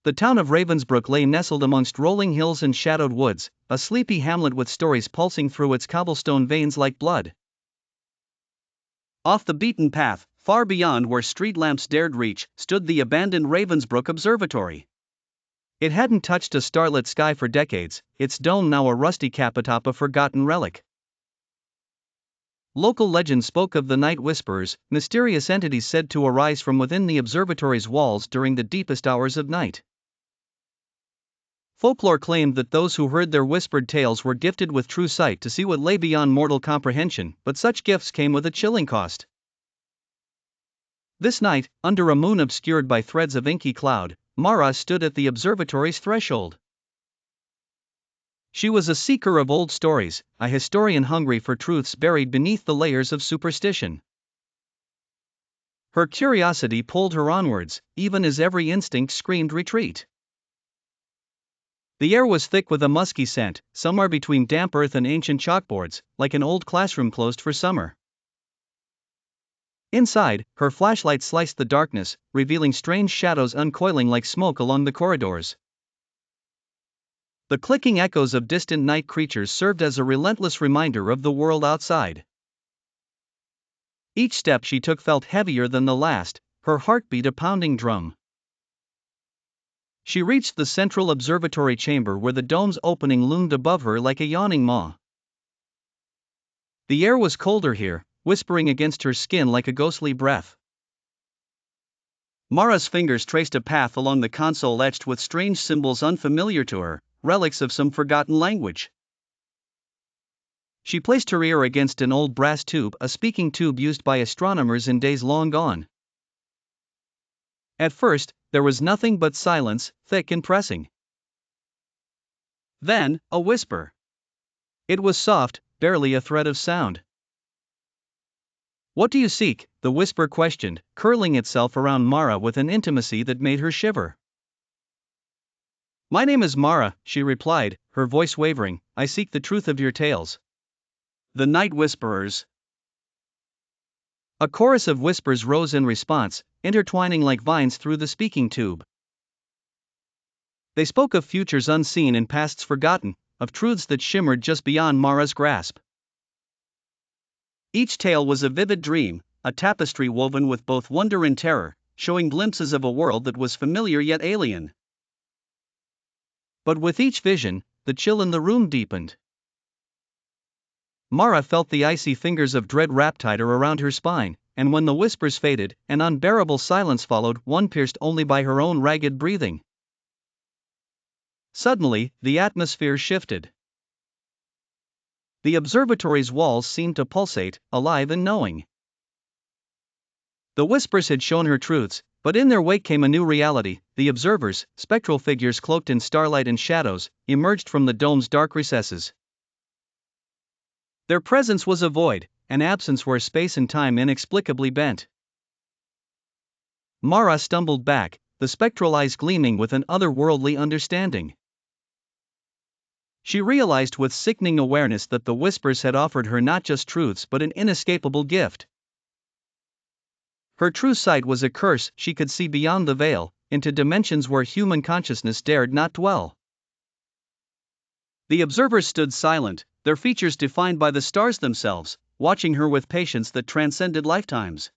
The town of Ravensbrook lay nestled amongst rolling hills and shadowed woods, a sleepy hamlet with stories pulsing through its cobblestone veins like blood. Off the beaten path, far beyond where street lamps dared reach, stood the abandoned Ravensbrook Observatory. It hadn't touched a starlit sky for decades, its dome now a rusty cap atop a forgotten relic. Local legend spoke of the night whisperers, mysterious entities said to arise from within the observatory's walls during the deepest hours of night. Folklore claimed that those who heard their whispered tales were gifted with true sight to see what lay beyond mortal comprehension, but such gifts came with a chilling cost. This night, under a moon obscured by threads of inky cloud, Mara stood at the observatory's threshold. She was a seeker of old stories, a historian hungry for truths buried beneath the layers of superstition. Her curiosity pulled her onwards, even as every instinct screamed retreat. The air was thick with a musky scent, somewhere between damp earth and ancient chalkboards, like an old classroom closed for summer. Inside, her flashlight sliced the darkness, revealing strange shadows uncoiling like smoke along the corridors. The clicking echoes of distant night creatures served as a relentless reminder of the world outside. Each step she took felt heavier than the last, her heartbeat a pounding drum. She reached the central observatory chamber where the dome's opening loomed above her like a yawning maw. The air was colder here, whispering against her skin like a ghostly breath. Mara's fingers traced a path along the console etched with strange symbols unfamiliar to her, relics of some forgotten language. She placed her ear against an old brass tube, a speaking tube used by astronomers in days long gone. At first, there was nothing but silence, thick and pressing. Then, a whisper. It was soft, barely a thread of sound. "What do you seek?" the whisper questioned, curling itself around Mara with an intimacy that made her shiver. "My name is Mara," she replied, her voice wavering. "I seek the truth of your tales." The night whisperers. A chorus of whispers rose in response, intertwining like vines through the speaking tube. They spoke of futures unseen and pasts forgotten, of truths that shimmered just beyond Mara's grasp. Each tale was a vivid dream, a tapestry woven with both wonder and terror, showing glimpses of a world that was familiar yet alien. But with each vision, the chill in the room deepened. Mara felt the icy fingers of dread wrap tighter around her spine, and when the whispers faded, an unbearable silence followed, one pierced only by her own ragged breathing. Suddenly, the atmosphere shifted. The observatory's walls seemed to pulsate, alive and knowing. The whispers had shown her truths, but in their wake came a new reality. The observers, spectral figures cloaked in starlight and shadows, emerged from the dome's dark recesses. Their presence was a void, an absence where space and time inexplicably bent. Mara stumbled back, the spectral eyes gleaming with an otherworldly understanding. She realized with sickening awareness that the whispers had offered her not just truths but an inescapable gift. Her true sight was a curse. She could see beyond the veil, into dimensions where human consciousness dared not dwell. The observers stood silent, their features defined by the stars themselves, watching her with patience that transcended lifetimes.